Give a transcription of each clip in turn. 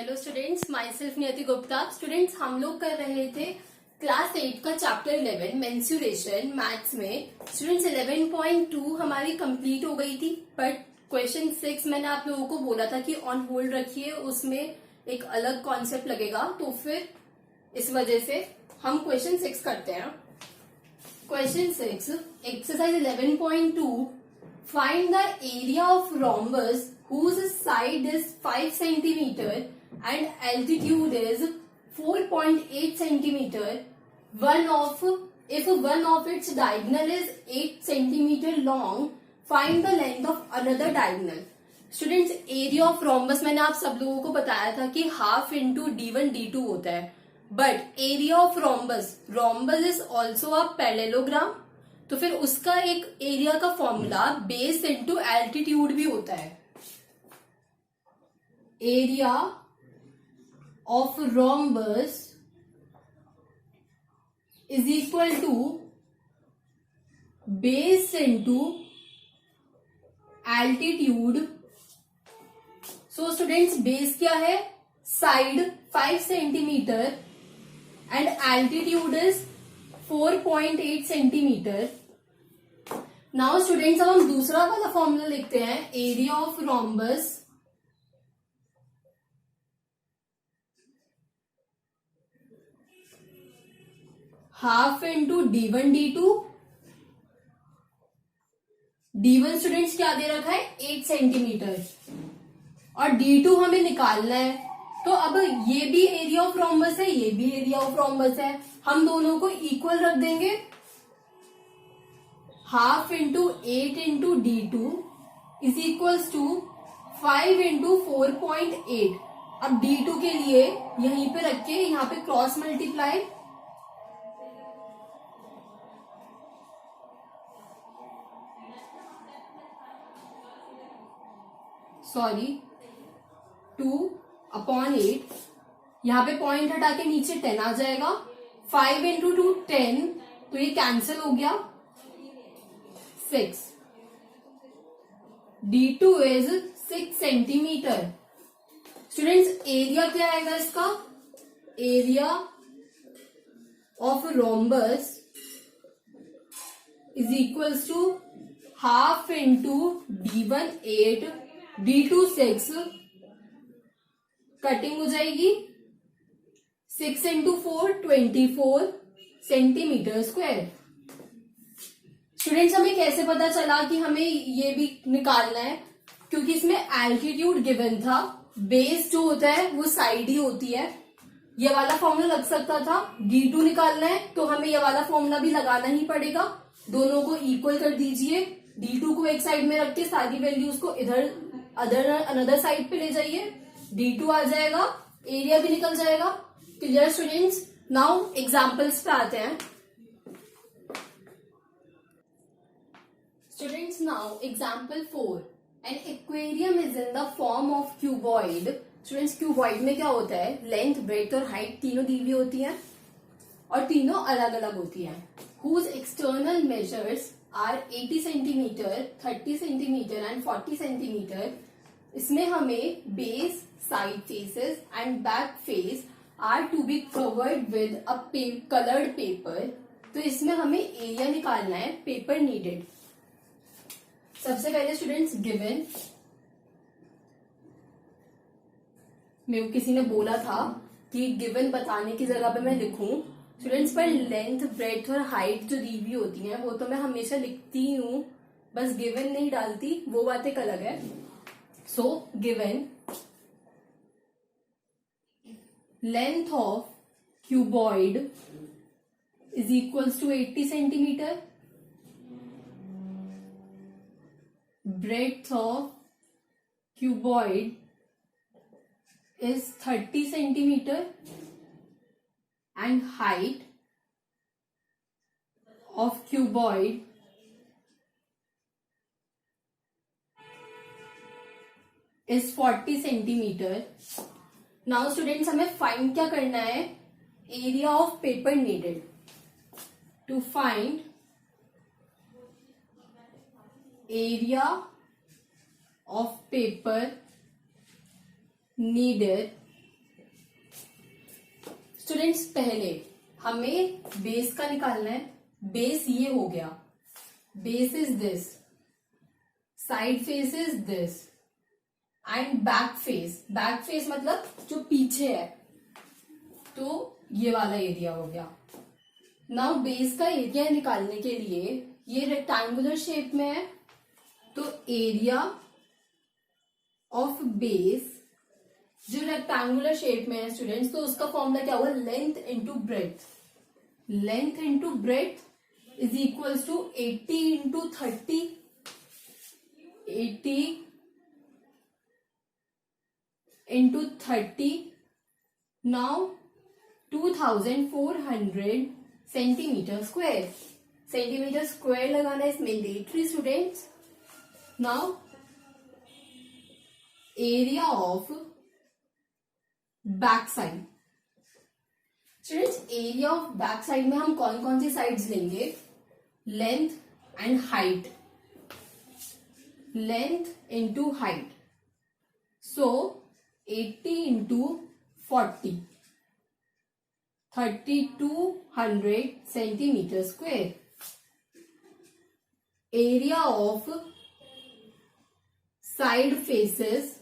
Hello students, my self नियति Gupta. Students, हम लोग कर रहे थे क्लास 8 का चैप्टर 11 मेंसुरेशन मैथ्स में। स्टूडेंट्स 11.2 हमारी कंप्लीट हो गई थी, बट क्वेश्चन 6 मैंने आप लोगों को बोला था कि ऑन होल्ड रखिए, उसमें एक अलग कॉन्सेप्ट लगेगा, तो फिर इस वजह से हम क्वेश्चन 6 करते हैं। Question 6 exercise 11.2 find the area of rhombus whose side is 5 centimeter and altitude is 4.8 centimeter. If one of its diagonal is 8 centimeter long, find the length of another diagonal. Students, area of rhombus मैंने आप सब लोगों को बताया था कि half into D1 D2 होता है, but area of rhombus is also a parallelogram, तो फिर उसका एक एरिया का फॉर्मूला बेस इंटू एल्टीट्यूड भी होता है। Area of rhombus is equal to base into altitude. So students, base क्या है? Side 5 centimetre and altitude is 4.8 centimetre. Now students, अब हम दूसरा वाला फॉर्मूला लिखते हैं। Area of rhombus half into D1 D2। D1 students क्या दे रखा है? 8 सेंटीमीटर, और D2 हमें निकालना है। तो अब ये भी एरिया ऑफ rhombus है, ये भी एरिया ऑफ rhombus है, हम दोनों को इक्वल रख देंगे। Half into 8 into D2 is equals to 5 into 4.8। अब D2 के लिए यहीं पे रख के यहाँ पे क्रॉस मल्टीप्लाई, सॉरी 2/8, यहाँ पे पॉइंट हटा के नीचे 10 आ जाएगा। 5 इंटू 2 10, तो ये कैंसिल हो गया। 6 D2 is 6 centimetre. Students, area क्या आएगा इसका? Area of rhombus is equals to half into D1 8 D2 6, cutting हो जाएगी। 6 इंटू 4 24 सेंटीमीटर स्क्वायर। स्टूडेंट्स, हमें कैसे पता चला कि हमें ये भी निकालना है? क्योंकि इसमें एल्टीट्यूड गिवन था, बेस जो होता है वो साइड ही होती है। ये वाला फॉर्मूला लग सकता था। D2 निकालना है तो हमें ये वाला फॉर्मूला भी लगाना ही पड़ेगा। दोनों को इक्वल कर दीजिए। D2 को एक साइड में रख के सारी वैल्यूज को इधर अनदर साइड पे ले जाइए। D2 आ जाएगा, एरिया भी निकल जाएगा। Clear students? नाउ एग्जाम्पल्स पे आते हैं। Students, now example 4, an aquarium is in the form of cuboid. Students, cuboid में क्या होता है? लेंथ, ब्रेड्थ और हाइट तीनों दी हुई होती है, और तीनों अलग अलग होती है। Whose external measures are 80 centimetre, 30 centimetre and 40 centimetre. इसमें हमें base, side faces and back face are to be covered with a coloured paper. तो इसमें हमें एरिया निकालना है, पेपर नीडेड। सबसे पहले स्टूडेंट्स, गिवन मेरे को किसी ने बोला था कि गिवन बताने की जगह पे मैं लिखूं। स्टूडेंट्स, पर लेंथ, ब्रेड्थ और हाइट जो दी हुई होती है वो तो मैं हमेशा लिखती ही हूं, बस गिवन नहीं डालती, वो बात एक अलग है। So given length of cuboid is equals to 80 centimetre, breadth of cuboid is 30 centimeter and height of cuboid is 40 centimeter. Now students, हमें फाइंड क्या करना है? Area of paper needed. To find area of paper needed, students पहले हमें base का निकालना है। Base ये हो गया, base is this, side face is this and back face, back face मतलब जो पीछे है, तो ये वाला एरिया हो गया। नाउ बेस का एरिया निकालने के लिए ये रेक्टेंगुलर शेप में है, तो एरिया ऑफ बेस जो रेक्टेंगुलर शेप में है स्टूडेंट्स, तो उसका फॉर्मूला क्या होगा, length into breadth. Length into breadth is equals to 80 into 30, 80 into 30, now 2400 centimetre square. Centimetre square लगाना is mandatory students. Now area of back side, students area of back side में हम कौन कौन सी साइड्स लेंगे, length and height, length into height, so 80 into 40, 3200 centimetre square. Area of side faces,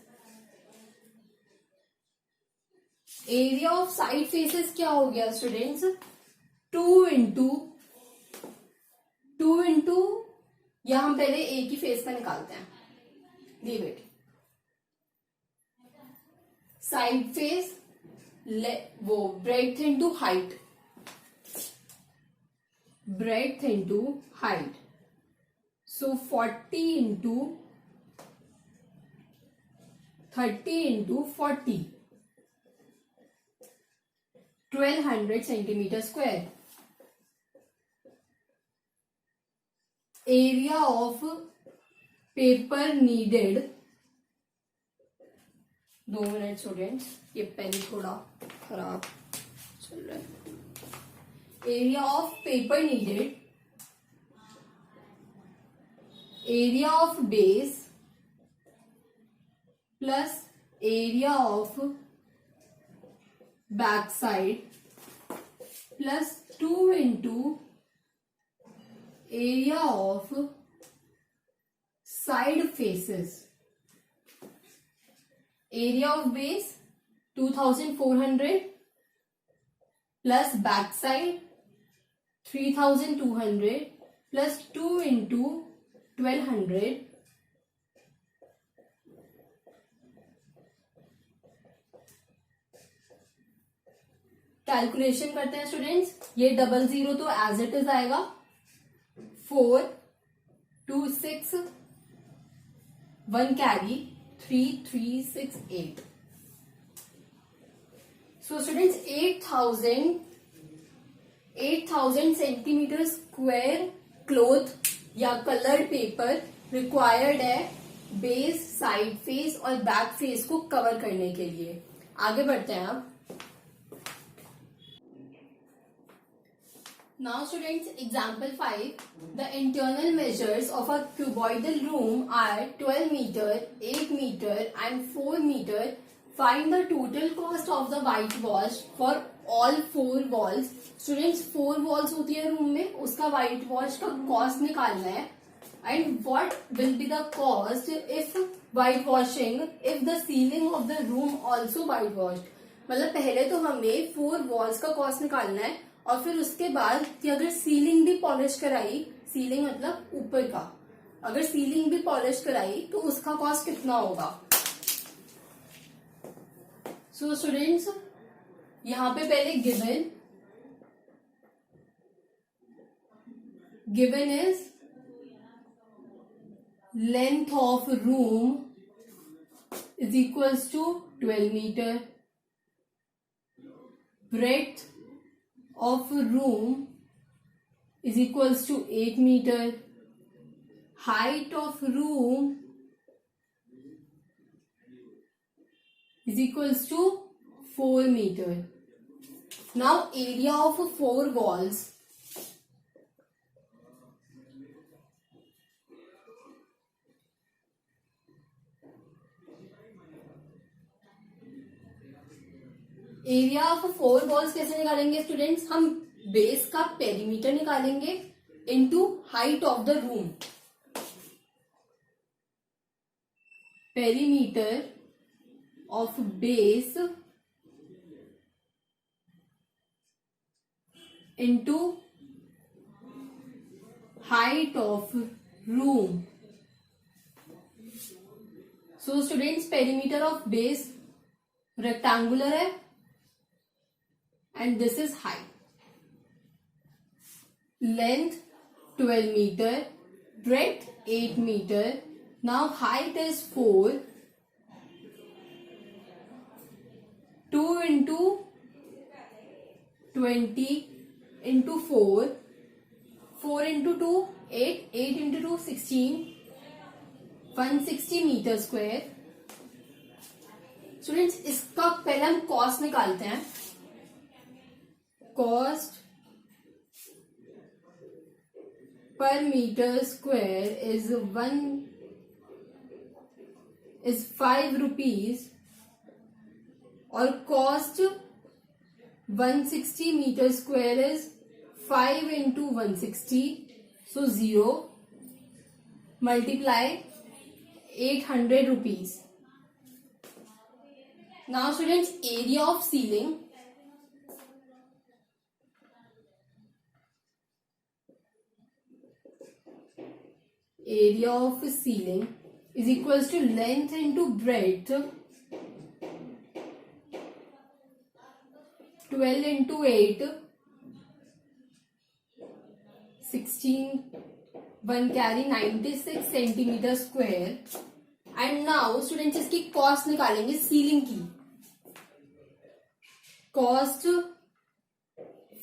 area of side faces क्या हो गया students, 2 into या हम पहले एक ही फेस का निकालते हैं, लीव इट। साइड फेस वो breadth into height, breadth into height, so 40 into 30 into 40, 1200 centimetre square. Area of paper needed, 2 minute students, ये पेन थोड़ा खराब चल रहा है। Area of paper needed, area of base plus area of back side plus 2 into area of side faces. Area of base 2400 plus back side 3200 plus 2 into 1200, calculation करते हैं students. ये 00 तो एज इट इज आएगा, 4 2 6 1 carry 3 3 6 8। So students 8000 centimetre square cloth या coloured paper required है base, side face और back face को cover करने के लिए। आगे बढ़ते हैं अब। Now students, example 5. The internal measures of a cuboidal room are 12 meter, 8 meter and 4 meter. Find the total cost of the whitewash for all 4 walls. Students 4 walls होती है रूम में, उसका whitewash का cost निकालना है. And what will be the cost if whitewashing, if the ceiling of the room also whitewashed. मतलब पहले तो हमें 4 walls का cost निकालना है और फिर उसके बाद कि अगर सीलिंग भी पॉलिश कराई, सीलिंग मतलब ऊपर का, अगर सीलिंग भी पॉलिश कराई तो उसका कॉस्ट कितना होगा। सो स्टूडेंट्स यहां पे पहले given is length of room is equals to 12 metre, breadth of room is equals to 8 meter, height of room is equals to 4 meter. Now area of 4 walls, area of 4 walls कैसे निकालेंगे students? हम base का perimeter निकालेंगे into height of the room. Perimeter of base into height of room. So students, perimeter of base rectangular है and this is height. Length 12 meter, breadth 8 meter. Now height is 4. 2 into 20 into 4. 4 into 2 8. 8 into 2 16. 160 meter square. Students, इसका पहले हम cost निकालते हैं। Cost per metre square is 5 rupees और cost 160 metre square is 5 into 160, so 0 multiply 800 rupees. Now students, area of ceiling, area of ceiling is equals to length into breadth 12 into 8 16 1 carry 96 centimetre square. And now students, इसकी cost निकालेंगे ceiling की। Cost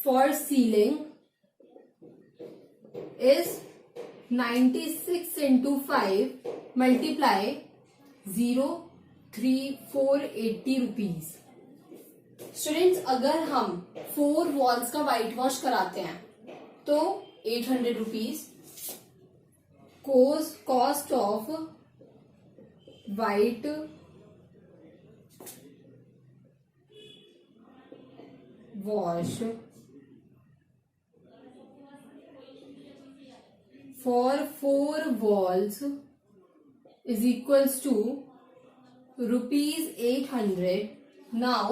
for ceiling is 96 into 5 multiply 03480 rupees. Students, अगर हम 4 walls का white wash कराते हैं तो 800 rupees. Cost of white wash for 4 walls is equals to rupees 800. Now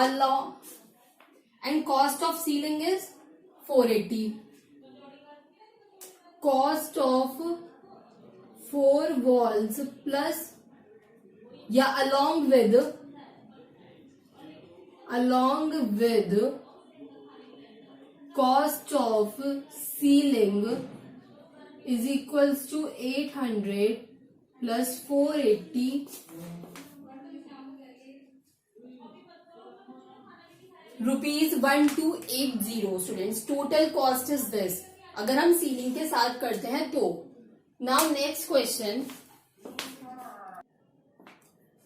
along and cost of ceiling is 480. Cost of 4 walls plus along with cost of ceiling is equals to 800 plus 480 rupees 1280. Students, total cost is this अगर हम ceiling के साथ करते हैं तो। Now next question.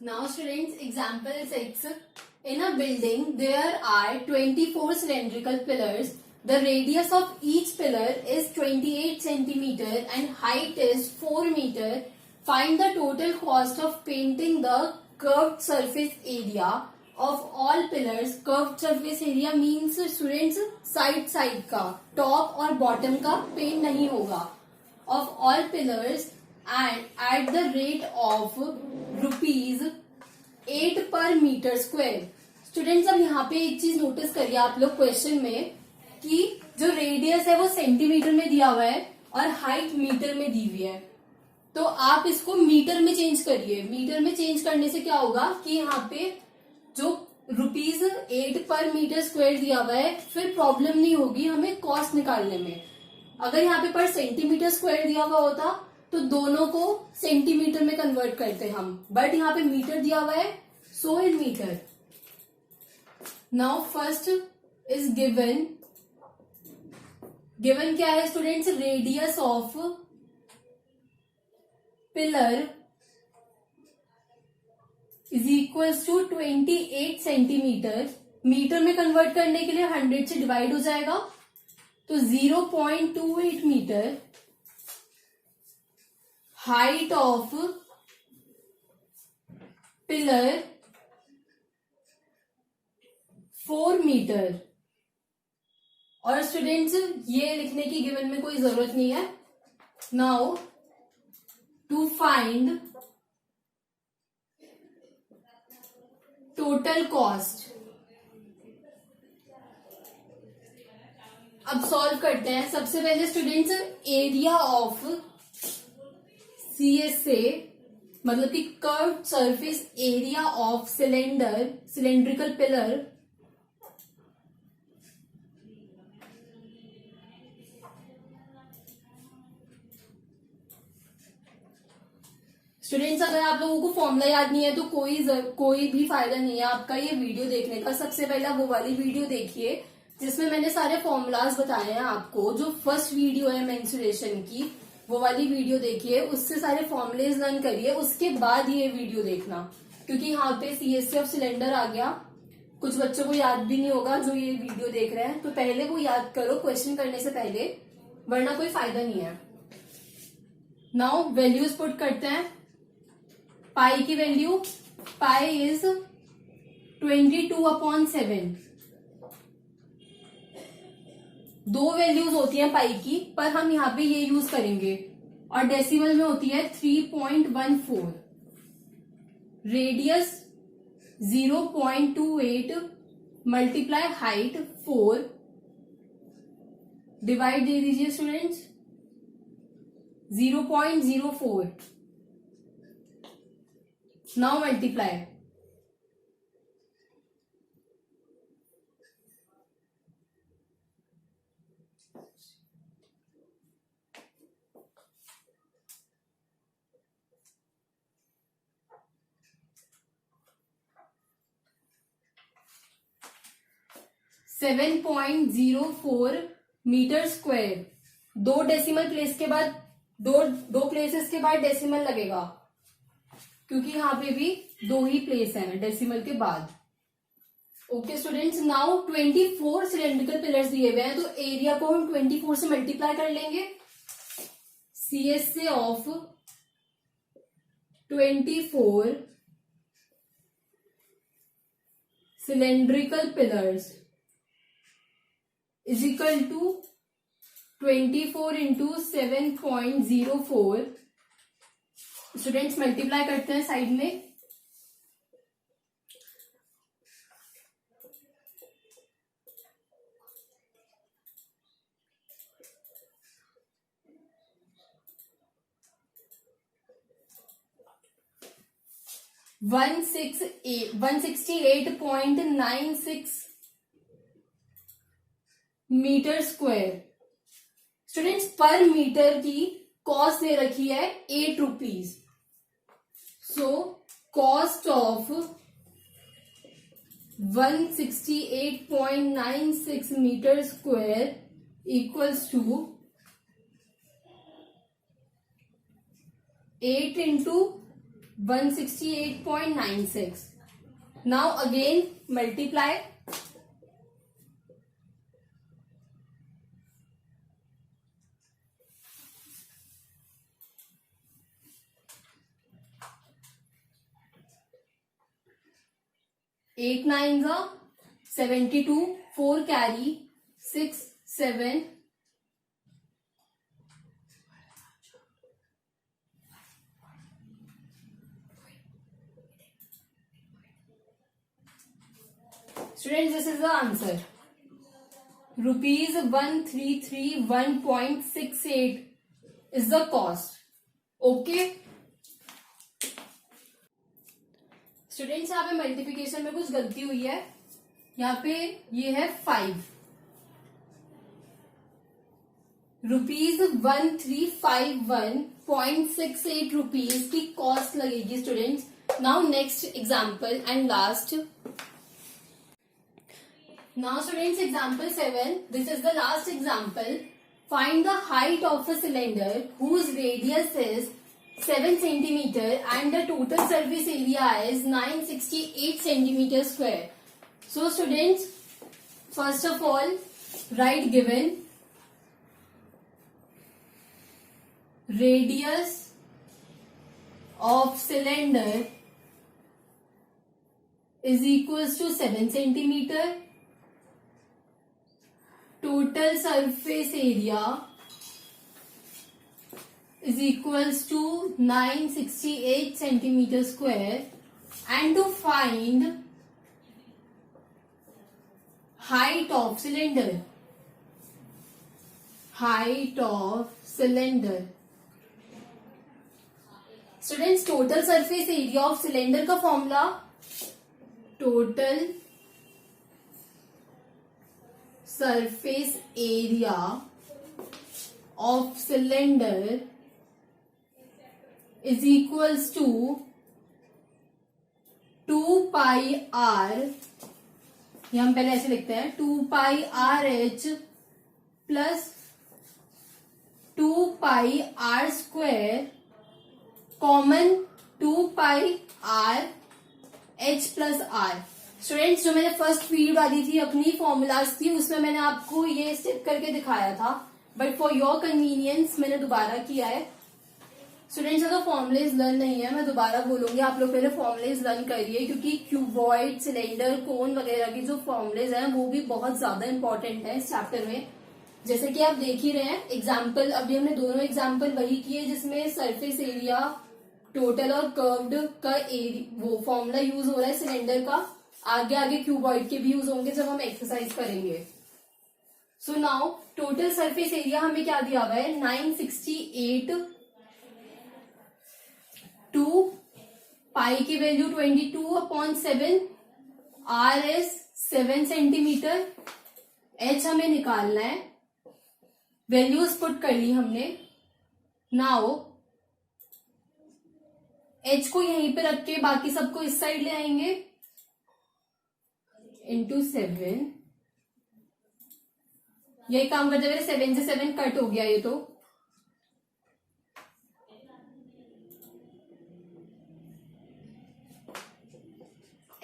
Now students, example 6। In a building there are 24 cylindrical pillars. The radius of each pillar is 28 centimeter and height is 4 meter. Find the total cost of painting the curved surface area of all pillars. Curved surface area means students side का, top और bottom का paint नहीं होगा। Of all pillars and at the rate of rupees 8 per meter square. Students, अब यहाँ पे एक चीज नोटिस करिए आप लोग क्वेश्चन में कि जो रेडियस है वो सेंटीमीटर में दिया हुआ है और हाइट मीटर में दी हुई है। तो आप इसको मीटर में चेंज करिए। मीटर में चेंज करने से क्या होगा कि यहाँ पे जो रुपीज 8 पर मीटर स्क्वायर दिया हुआ है, फिर प्रॉब्लम नहीं होगी हमें कॉस्ट निकालने में। अगर यहाँ पे पर सेंटीमीटर स्क्वायर दिया हुआ होता तो दोनों को सेंटीमीटर में कन्वर्ट करते हम, बट यहाँ पे मीटर दिया हुआ है, so in metre. Now first is given क्या है students? Radius of pillar is equals to 28 centimetre. Metre में कन्वर्ट करने के लिए 100 से डिवाइड हो जाएगा तो 0.28 metre. Height of pillar 4 metre. और स्टूडेंट्स ये लिखने की गिवन में कोई जरूरत नहीं है। Now to find total cost. अब सॉल्व करते हैं। सबसे पहले स्टूडेंट्स एरिया ऑफ CSA मतलब कि curve surface area of cylindrical pillar students अगर आप लोगों को फॉर्मूला याद नहीं है तो कोई भी फायदा नहीं है आपका ये वीडियो देखने का। सबसे पहले वो वाली वीडियो देखिए जिसमें मैंने सारे फॉर्मूलाज बताए हैं आपको। जो फर्स्ट वीडियो है मेंसुरेशन की वो वाली वीडियो देखिए, उससे सारे फॉर्मूलेज लर्न करिए, उसके बाद ये वीडियो देखना। क्योंकि यहाँ पे CSA ऑफ सिलेंडर आ गया, कुछ बच्चों को याद भी नहीं होगा जो ये वीडियो देख रहे हैं, तो पहले वो याद करो क्वेश्चन करने से पहले, वरना कोई फायदा नहीं है। नाउ वैल्यूज पुट करते हैं। पाई की वैल्यू, पाई इज 22/7। दो वैल्यूज होती हैं पाई की, पर हम यहाँ पे ये यूज करेंगे। और डेसिमल में होती है 3.14। रेडियस 0.28 मल्टीप्लाई हाइट 4 डिवाइड दे दीजिए students 0.04। Now multiply 7.04 metre square. दो डेसिमल प्लेस के बाद दो प्लेसेस के बाद डेसिमल लगेगा, क्योंकि यहाँ पे भी दो ही प्लेस है डेसिमल के बाद। Okay students, now 24 cylindrical pillars दिए हुए हैं, तो एरिया को हम 24 से मल्टीप्लाई कर लेंगे। CSA of 24 cylindrical pillars is equal to 24 into 7.04। Students multiply करते हैं साइड में। One 168.96 metre square. Students per metre की कॉस्ट दे रखी है 8 rupees. So cost of 168.96 metre square equals to 8 into 168.96। Now again multiply 8 9 72, 4 carry 6 7 Students, this is the answer. Rupees 1331.68 is the cost. Okay. Students यहाँ पे multiplication में कुछ गलती हुई है। यहाँ पे ये है 5 रुपीज 1351.68 रुपीज की कॉस्ट लगेगी students. Now next example and last. Now students example 7, this is the last example. Find the height of a cylinder whose radius is 7 centimeter and the total surface area is 968 centimeter square. So students, first of all, write given radius of cylinder is equals to 7 centimetre. Total surface area is equals to 968 centimeter square. And to find height of cylinder. Height of cylinder. Students, total surface area of cylinder का formula, total surface area of cylinder is equals to 2 pi r, ये हम पहले ऐसे लिखते हैं, 2 pi r h plus 2 pi r square common 2 pi r h plus r. Students, जो मैंने first field वाली थी अपनी फॉर्मूलाज थी उसमें मैंने आपको ये स्टेप करके दिखाया था, बट फॉर योर कन्वीनियंस मैंने दोबारा किया है. स्टूडेंट्स, अगर फॉर्मुलेज लर्न नहीं है, मैं दोबारा बोलूंगी, आप लोग पहले फॉर्मुलेज लर्न करिए, क्योंकि क्यूबॉइड, सिलेंडर, कोन वगैरह की जो फॉर्मुलेज हैं वो भी बहुत ज्यादा इंपॉर्टेंट है इस चैप्टर में. जैसे कि आप देख ही रहे हैं एग्जाम्पल, अभी हमने दोनों एग्जाम्पल वही किए जिसमें सरफेस एरिया, टोटल और कर्व्ड का वो फॉर्मूला यूज हो रहा है सिलेंडर का. आगे आगे क्यूबॉइड के भी यूज होंगे जब हम एक्सरसाइज करेंगे. So now total surface area हमें क्या दिया हुआ है, 968. 2 पाई की value 22/7, R S 7 centimetre, H हमें निकालना है, वैल्यूज पुट कर ली हमने. नाउ एच को यहीं पे रख के बाकी सबको इस साइड ले आएंगे, इंटू 7. यही काम करते हुए 7 से 7 कट हो गया ये तो.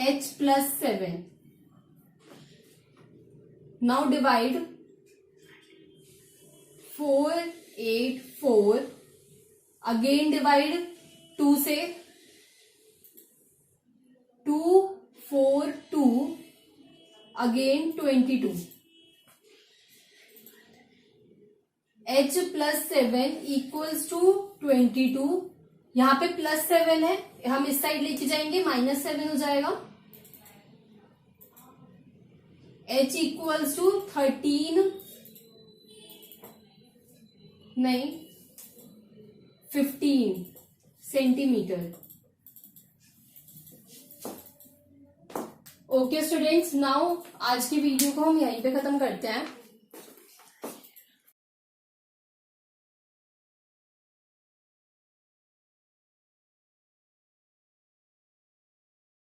h plus 7. Now divide 4, 8, 4. Again divide 2 से, 2, 4, 2. Again 22. h plus 7 equals to 22. यहाँ पे प्लस 7 है, हम इस साइड लेके जाएंगे, -7 हो जाएगा. h इक्वल्स टू 13 नहीं 15 सेंटीमीटर. ओके स्टूडेंट्स, नाउ आज की वीडियो को हम यहीं पे खत्म करते हैं.